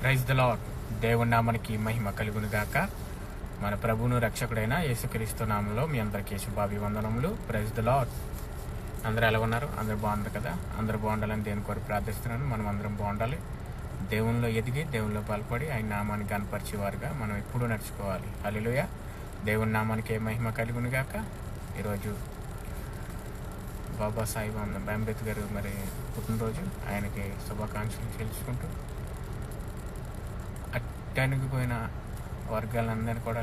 Praise the lord. దేవుని నామానికి మహిమ కలుగును గాక. మన ప్రభువును రక్షకుడైన యేసుక్రీస్తు నామంలో మీ అందరికీ శుభాభివందనములు. Praise the lord. అందరూ ఎలా ఉన్నారు? అందరూ బాగున్నారు కదా? అందరూ బాగుండాలని దేని కొరకు ప్రార్థిస్తున్నాను. మనం అందరం బాగుండాలి. దేవునిలో ఎదిగి దేవునిలో బలపడి ఆయన నామాన్ని కనపరిచేవారుగా మనం ఎప్పుడూ నడుచుకోవాలి. హల్లెలూయా. దేవుని నామానికి మహిమ కలుగును గాక. ఈరోజు బాబాసాహెబ్ అంబేద్కర్ మరి పుట్టినరోజు, ఆయనకి శుభాకాంక్షలు తెలుసుకుంటూ అట్టనిగిపోయిన వర్గాలందరినీ కూడా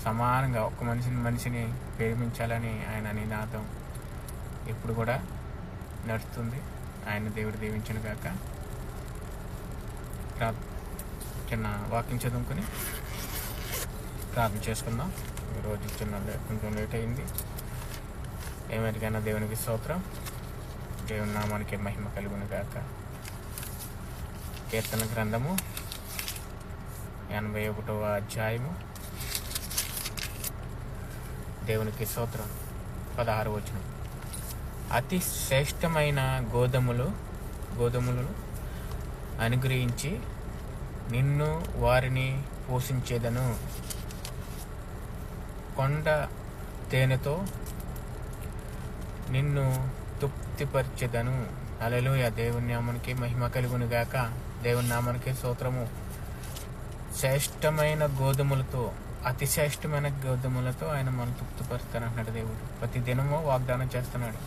సమానంగా ఒక మనిషిని ప్రేమించాలని ఆయన నినాదం ఇప్పుడు కూడా నడుస్తుంది. ఆయన దేవుడు దీవించను గాక. చిన్న వాక్యం చదువుకొని ప్రార్థన చేసుకుందాం. ఈరోజు కొంచెం లేట్ అయింది. ఏమైనా దేవునికి స్తోత్రం. దేవుని నామానికి మహిమ కలుగును గాక. కీర్తన గ్రంథము 81వ అధ్యాయము, దేవునికి స్తోత్రం. 16వ వచనం. అతి శ్రేష్టమైన గోధుమలను అనుగ్రహించి నిన్ను వారిని పోషించేదను, కొండ తేనెతో నిన్ను తృప్తిపరిచెదను. హల్లెలూయా. దేవుని నామానికి మహిమ కలుగును గాక. దేవుని నామానికి స్తోత్రము. శ్రేష్టమైన గోధుమలతో, అతి శ్రేష్టమైన గోధుమలతో ఆయన మనం తృప్తిపరుస్తానంటున్నాడు దేవుడు. ప్రతి దినము వాగ్దానం చేస్తున్నాడు.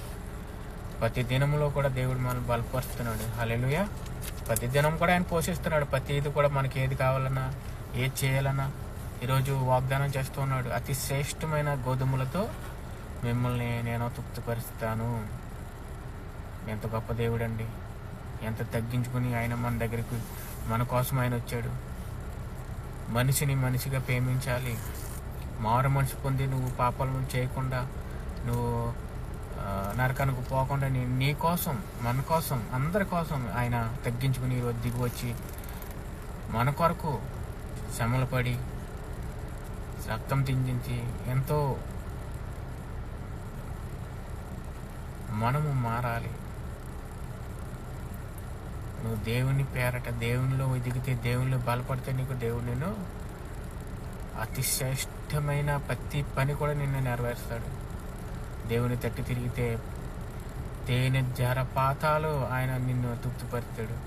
ప్రతి దినములో కూడా దేవుడు మనం బలపరుస్తున్నాడు. హల్లెలూయా. ప్రతి దినం కూడా ఆయన పోషిస్తున్నాడు. ప్రతిది కూడా మనకి ఏది కావాలన్నా, ఏది చేయాలన్నా ఈరోజు వాగ్దానం చేస్తూ ఉన్నాడు. అతి శ్రేష్టమైన గోధుమలతో మిమ్మల్ని నేను తృప్తిపరుస్తాను. ఎంత గొప్ప దేవుడండి. ఎంత తగ్గించుకుని ఆయన మన దగ్గరికి, మన కోసం ఆయన వచ్చాడు. మనిషిని మనిషిగా ప్రేమించాలి. మారు మనసు పొంది నువ్వు పాపాలను చేయకుండా, నువ్వు నరకానికి పోకుండా, నీ కోసం, మన కోసం, అందరి కోసం ఆయన తగ్గించుకుని ఈరోజు దిగి వచ్చి మన కొరకు శ్రమలు పడి రక్తం చిందించి ఎంతో మనము మారాలి. నువ్వు దేవుని పేరట దేవునిలో ఎదిగితే, దేవునిలో బలపడితే నీకు దేవుడు నేను అతి శ్రేష్టమైన ప్రతి పని కూడా నిన్ను నెరవేరుస్తాడు. దేవుని తట్టి తిరిగితే తేనె జరపాతాలు ఆయన నిన్ను తృప్తిపరుస్తాడు,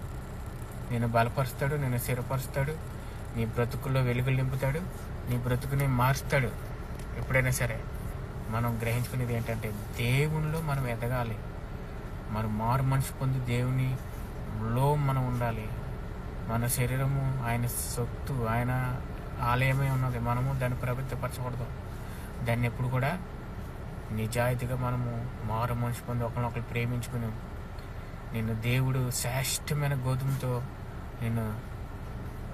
నిన్ను బలపరుస్తాడు, నిన్ను స్థిరపరుస్తాడు, నీ బ్రతుకుల్లో వెలుగులు నింపుతాడు, నీ బ్రతుకుని మారుస్తాడు. ఎప్పుడైనా సరే మనం గ్రహించుకునేది ఏంటంటే, దేవునిలో మనం ఎదగాలి. మనం మారు మనసు పొంది దేవునిలో మనం ఉండాలి. మన శరీరము ఆయన సొత్తు, ఆయన ఆలయమే ఉన్నది. మనము దాన్ని పవిత్రపరచకూడదు. దాన్ని ఎప్పుడు కూడా నిజాయితీగా మనము మారు మనసు పొంది ఒకరినొకరు ప్రేమించుకుని, నిన్ను దేవుడు శ్రేష్టమైన గోధుమతో నిన్ను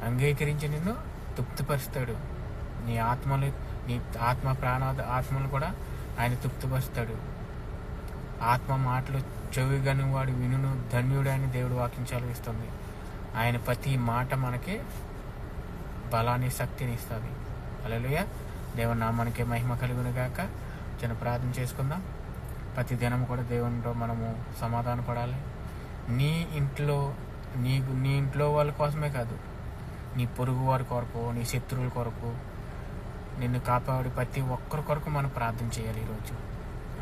అంగీకరించి నిన్ను తృప్తిపరుస్తాడు. నీ ఆత్మ ఆత్మలు కూడా ఆయన తృప్తిపరుస్తాడు. ఆత్మ మాటలు చెవిగని వాడు వినును ధన్యుడు అని దేవుడు వాక్యం చదివిస్తుంది. ఆయన ప్రతి మాట మనకి బలాన్ని, శక్తిని ఇస్తుంది. హల్లెలూయా. దేవుని నామానికి మహిమ కలుగును గాక. చిన్న ప్రార్థన చేసుకుందాం. ప్రతి దినం కూడా దేవునిలో మనము సమాధాన పడాలి. నీ ఇంట్లో వాళ్ళ కోసమే కాదు, నీ పొరుగు వారి కొరకు, నీ శత్రువుల కొరకు, నిన్ను కాపాడి ప్రతి ఒక్కరి కొరకు మనం ప్రార్థన చేయాలి. ఈరోజు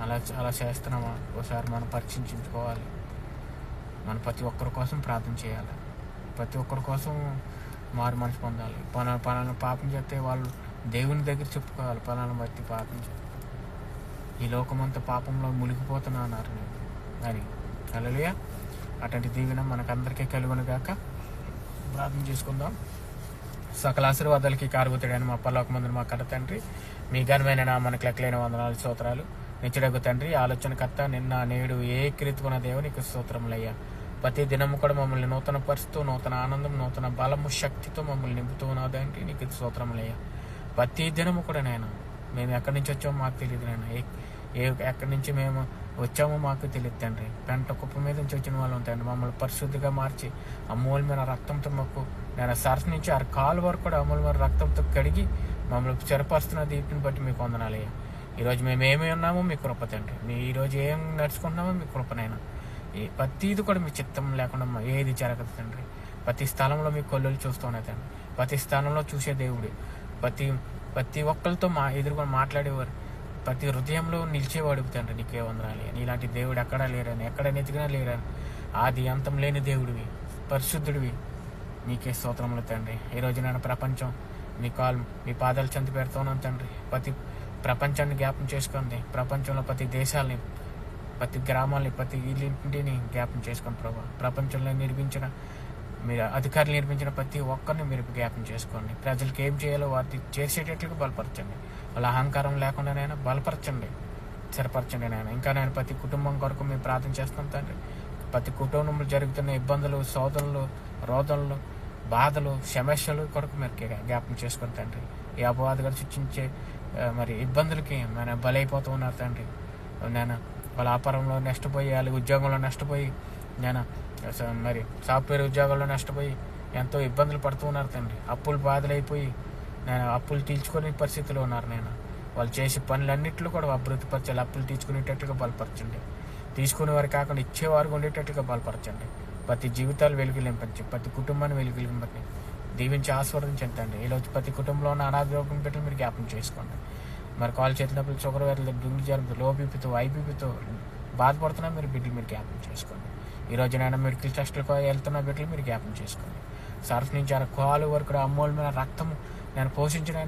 అలా చేస్తున్నామా? ఒకసారి మనం పరీక్షించుకోవాలి. మనం ప్రతి ఒక్కరి కోసం ప్రార్థన చేయాలి. ప్రతి ఒక్కరి కోసం మారు మనసు పొందాలి. పలానా పాపం చేస్తే వాళ్ళు దేవుని దగ్గర చెప్పుకోవాలి. పలానా బట్టి పాపం చేస్తే ఈ లోకమంతా పాపంలో మునిగిపోతున్నా అన్నారు అని. హల్లెలూయా. అటువంటి దీవెన మనకందరికీ కలుగును గాక. ప్రార్థన చేసుకుందాం. సకల ఆశీర్వాదాలకి కారుబుతాడని మా పరలోకమందున మా కన్న తండ్రి, మీ ఘనమైన నామానికి లెక్కలేని వందనాలు, స్తోత్రాలు. నిత్యుడగు తండ్రి, ఆలోచనకర్త, నిన్న నేడు ఏకీకృతమైన దేవునికి స్తోత్రములయ్యా. ప్రతి దినము కూడా మమ్మల్ని నూతన పరుస్తూ, నూతన ఆనందం, నూతన బలము, శక్తితో మమ్మల్ని నింపుతూ ఉన్నదంటే నీకు స్తోత్రములయ్యా. ప్రతి దినము కూడా నేను, మేము ఎక్కడి నుంచి వచ్చామో మాకు తెలియదు నాయన. ఎక్కడి నుంచి మేము వచ్చామో మాకు తెలియదు తండ్రి. పెంట కుప్ప మీద నుంచి వచ్చిన వాళ్ళు తండ్రి, మమ్మల్ని పరిశుద్ధిగా మార్చి అమూల్యమైన రక్తంతో మాకు నేను సరస్సు నుంచి కాలు వరకు కూడా అమూల్యమైన రక్తంతో కడిగి మమ్మల్ని స్థిరపరుస్తున్న దీటిని బట్టి మీకు వందనాలయ్యా. ఈరోజు మేము ఏమి ఉన్నామో మీ కృప తండ్రి. మీ ఈరోజు ఏం నడుచుకుంటున్నామో మీ కృపనైనా. ప్రతిది కూడా మీ చిత్తం లేకుండా ఏది జరగదు తండ్రి. ప్రతి స్థలంలో మీ కొల్లులు చూస్తూ ఉన్నాయి తండ్రి. ప్రతి స్థలంలో చూసే దేవుడు, ప్రతి ప్రతి ఒక్కరితో ఎదురుకొని మాట్లాడేవారు, ప్రతి హృదయంలో నిలిచేవాడు తండ్రి. నీకే వందనాలి. నీలాంటి దేవుడు ఎక్కడా లేరని, ఎక్కడ నెతికినా లేరని, ఆది అంతం లేని దేవుడివి, పరిశుద్ధుడివి, నీకే స్తోత్రములు తండ్రి. ఈరోజు నేను ప్రపంచం మీ పాదాలు చెంత పెడుతున్నాను తండ్రి. ప్రతి ప్రపంచాన్ని జ్ఞాపం చేసుకోండి. ప్రపంచంలో ప్రతి దేశాలని, ప్రతి గ్రామాలని, ప్రతి ఇంటిని జ్ఞాపం చేసుకోండి ప్రభా. ప్రపంచంలో మీరు అధికారులు నిర్మించిన ప్రతి ఒక్కరిని మీరు జ్ఞాపం చేసుకోండి. ప్రజలకు ఏం చేయాలో వాటి చేసేటట్లుగా బలపరచండి. వాళ్ళ అహంకారం లేకుండానైనా బలపరచండి, స్థిరపరచండి నాయన. ఇంకా నేను ప్రతి కుటుంబం కొరకు మేము ప్రార్థన చేస్తాం తండ్రి. ప్రతి కుటుంబంలో జరుగుతున్న ఇబ్బందులు, శోధనలు, రోదనలు, బాధలు, సమస్యలు కొరకు మీరు జ్ఞాపం చేసుకోండి తండ్రి. ఈ అపవాదిగా సృష్టించే మరి ఇబ్బందులకి నేను బలైపోతూ ఉన్నారు తండ్రి. నేను వాళ్ళ వ్యాపారంలో నష్టపోయి, వాళ్ళ ఉద్యోగంలో నష్టపోయి, నేను మరి సాఫ్ట్వేర్ ఉద్యోగాల్లో నష్టపోయి ఎంతో ఇబ్బందులు పడుతూ ఉన్నారు తండ్రి. అప్పులు బాధలైపోయి నేను అప్పులు తీర్చుకునే పరిస్థితిలో ఉన్నారు. వాళ్ళు చేసే పనులన్నింటిలో కూడా అభివృద్ధిపరచాలి. అప్పులు తీర్చుకునేటట్టుగా బలపరచండి. తీసుకునేవారు కాకుండా ఇచ్చేవారు ఉండేటట్టుగా బలపరచండి. ప్రతి జీవితాలు వెలుగులింపండి, ప్రతి కుటుంబాన్ని వెలుగులింపండి, దీవించి ఆస్వాదించండి తండ్రి. ఈరోజు ప్రతి కుటుంబంలో ఉన్న అనారోగ్యం బిడ్డలు మీరు జ్ఞాపం చేసుకోండి. మరి కాలు చేతినప్పుడు షుగర్ వ్యాధులు, గుండె జబ్బుతో, లో బీపీతో, ఐబీపీతో బాధపడుతున్నా మీరు బిడ్డలు మీరు జ్ఞాపం చేసుకోండి. ఈరోజు నేను మెడికల్ టెస్టులకు వెళ్తున్న బిడ్డలు మీరు జ్ఞాపం చేసుకోండి. సరఫ్ నుంచి కాలు వరకు అమూల్యమైన రక్తము నేను పోషించిన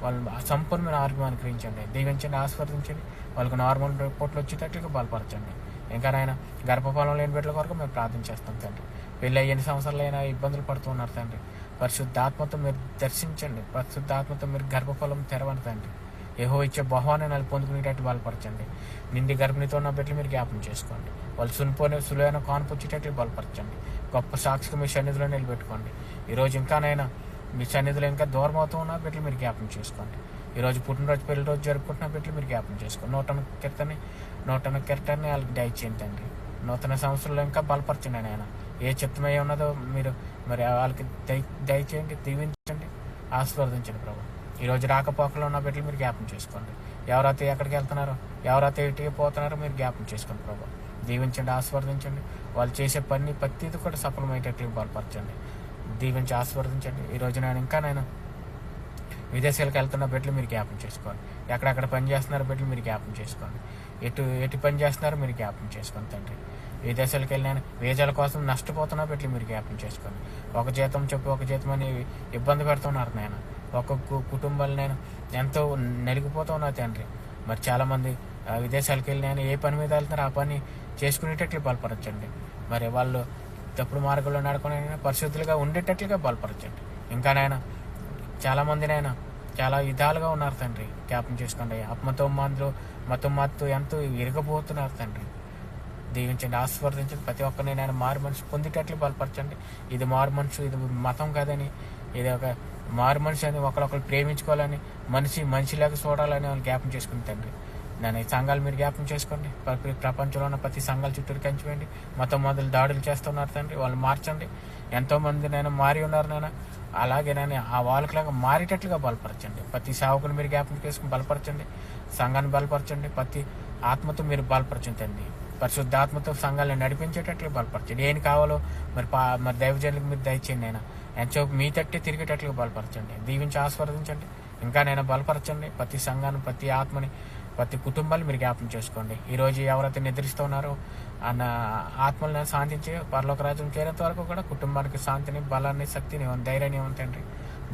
వాళ్ళు సంపూర్ణమైన ఆరోగ్యం అనుగ్రహించండి, దీవించండి, ఆస్వాదించండి. వాళ్ళకు నార్మల్ రిపోర్ట్లు వచ్చేటట్లుగా బలపరచండి. ఇంకా నాయన గర్భఫలం లేని బిడ్డల కొరకు మేము ప్రార్థన చేస్తాం తండ్రి. పెళ్ళి 8 సంవత్సరాలైనా ఇబ్బందులు పడుతూ ఉన్నారు తండ్రి. పరిశుద్ధాత్మతో మీరు దర్శించండి, పరిశుద్ధాత్మతో మీరు గర్భఫలం తెరవండి తండ్రి. యెహోవా ఇచ్చే బహుమానాలు పొందుకునేటట్టు బలపరచండి. నిండి గర్భిణితో ఉన్న బిడ్డలు మీరు జ్ఞాపం చేసుకోండి. వాళ్ళు సులువైన కానుపు వచ్చేటట్లు బలపరచండి. గొప్ప సాక్షిగా మీ సన్నిధిలో నిలబెట్టుకోండి. ఈరోజు ఇంకానైనా మీ సన్నిధిలో ఇంకా దూరం అవుతూ ఉన్న బిడ్డలు మీరు జ్ఞాపం చేసుకోండి. ఈరోజు పుట్టినరోజు, పెళ్లి రోజు జరుపుకుంటున్న బిడ్డలు మీరు జ్ఞాపం చేసుకోండి. నూతన కిరటాన్ని వాళ్ళకి దయచేయండి తండ్రి. నూతన సంవత్సరంలో ఇంకా బలపరచండి ఆయన. ఏ చిత్తమై ఉన్నదో మీరు మరి వాళ్ళకి దయచేయండి, దీవించండి, ఆశీర్వదించండి ప్రభు. ఈరోజు రాకపోకలో ఉన్న బిడ్డలు మీరు జ్ఞాపం చేసుకోండి. ఎవరైతే ఎక్కడికి వెళ్తున్నారో, ఎవరైతే ఎటుకి పోతున్నారో మీరు జ్ఞాపం చేసుకోండి ప్రభు. దీవించండి, ఆశీర్వదించండి. వాళ్ళు చేసే పని ప్రతిదీ కూడా సఫలమయ్యేటట్లు బలపరచండి, దీవించి ఆశీర్వదించండి. ఈరోజు నేను విదేశాలకు వెళ్తున్న బిడ్డలు మీరు జ్ఞాపం చేసుకోండి. ఎక్కడెక్కడ పని చేస్తున్నారో బిడ్డలు మీరు జ్ఞాపం చేసుకోండి. ఎటు పని చేస్తున్నారో మీరు జ్ఞాపం చేసుకోండి తండ్రి. విదేశాలకు వెళ్ళిన వీసాల కోసం నష్టపోతున్న బిడ్డలు మీరు జ్ఞాపం చేసుకోండి. ఒక జీతం అని ఇబ్బంది పెడుతున్నారు నేను. ఒక్కొక్క కుటుంబాలు నేను ఎంతో నలిగిపోతూ ఉన్నా తండ్రి. మరి చాలామంది విదేశాలకు వెళ్ళి నేను ఏ పని మీద వెళ్తున్నారో ఆ పని చేసుకునేటట్లు బలపరచండి. మరి వాళ్ళు తప్పుడు మార్గంలో నడుకునే పరిశుద్ధులుగా ఉండేటట్లుగా బలపరచండి. ఇంకా చాలామంది చాలా విధాలుగా ఉన్నారు తండ్రి, జ్ఞాపం చేసుకోండి. మత్తు ఎంతో ఇరగబోతున్నారు తండ్రి. దీవించండి, ఆశీర్వదించండి. ప్రతి ఒక్కరిని మారు మనసు పొందేటట్లు బలపరచండి. ఇది మారు మనసు, ఇది మతం కాదని, ఇది ఒక మారు మనిషి అని, ఒకరొకరు ప్రేమించుకోవాలని, మనిషిలాగా చూడాలని వాళ్ళు జ్ఞాపం చేసుకుని తండ్రి. ఈ సంఘాలు మీరు జ్ఞాపం చేసుకోండి. ప్రపంచంలో ఉన్న ప్రతి సంఘాల చుట్టూ కంచివేయండి. మతం మొదలు దాడులు చేస్తున్నారు తండ్రి, వాళ్ళు మార్చండి. ఎంతోమంది మారి ఉన్నారు అలాగే ఆ వాళ్ళకిలాగా మారేటట్లుగా బలపరచండి. ప్రతి సేవకుని మీరు జ్ఞాపం చేసుకుని బలపరచండి, సంఘాన్ని బలపరచండి. ప్రతి ఆత్మతో మీరు బలపరచండి. పరిశుద్ధాత్మతో సంఘాలను నడిపించేటట్లు బలపరచండి. ఏం కావాలో మరి దైవజనులకు మీరు దయచేయండి. ఎంతో మీ తట్టే తిరిగేటట్లుగా బలపరచండి, దీవించి ఆస్వాదించండి. ఇంకా బలపరచండి. ప్రతి సంఘాన్ని, ప్రతి ఆత్మని, ప్రతి కుటుంబాన్ని మీరు జ్ఞాపం చేసుకోండి. ఈరోజు ఎవరైతే నిద్రిస్తూ ఉన్నారో అన్న ఆత్మలను శాంతించి పరలోక రాజ్యం చేరేంత వరకు కూడా కుటుంబానికి శాంతిని, బలాన్ని, శక్తిని, ధైర్యాన్ని తండ్రి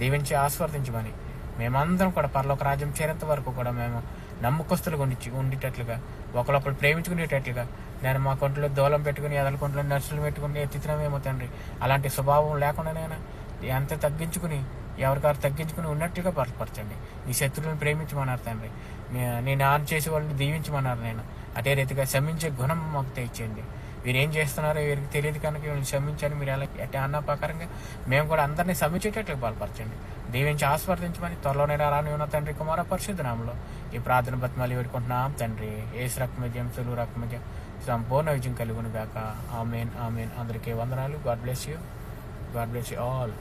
దీవించి ఆస్వాదించమని, మేమందరం కూడా పరలోక రాజ్యం చేరేంత వరకు కూడా మేము నమ్మకస్తులుగా ఉండేటట్లుగా, ఒకరొకరు ప్రేమించుకునేటట్లుగా, మా కొంట్లో దూలం పెట్టుకుని, ఎదల కొంట్లో నర్సులు పెట్టుకుని ఎత్తితనమేమో తండ్రి. అలాంటి స్వభావం లేకుండా ఎంత తగ్గించుకుని, ఎవరికారు తగ్గించుకుని ఉన్నట్టుగా బలపరచండి. నీ శత్రువులను ప్రేమించమన్నారు తండ్రి. నేను ఆన్ చేసే వాళ్ళని దీవించమన్నారు. అదే రీతిగా క్షమించే గుణం మాకు తెచ్చేయండి. వీరు ఏం చేస్తున్నారో వీరికి తెలియదు కనుక వీళ్ళని క్షమించండి. మీరు అలా అన్న ప్రకారంగా మేము కూడా అందరినీ క్షమించేటట్లు బలపరచండి, దీవించి ఆస్వాదించమని త్వరలోనే రాని ఉన్న తండ్రి కుమార పరిశుద్ధ నామములో ఈ ప్రార్థన బతిమాలి వేడుకుంటున్నాం తండ్రి. ఏసు రక్త విజయం, సులువు రక్త విజయం, సంపూర్ణ విజయం కలుగును గాక. ఆమేన్, ఆమేన్. అందరికీ వందనాలు. God bless you, God bless you all.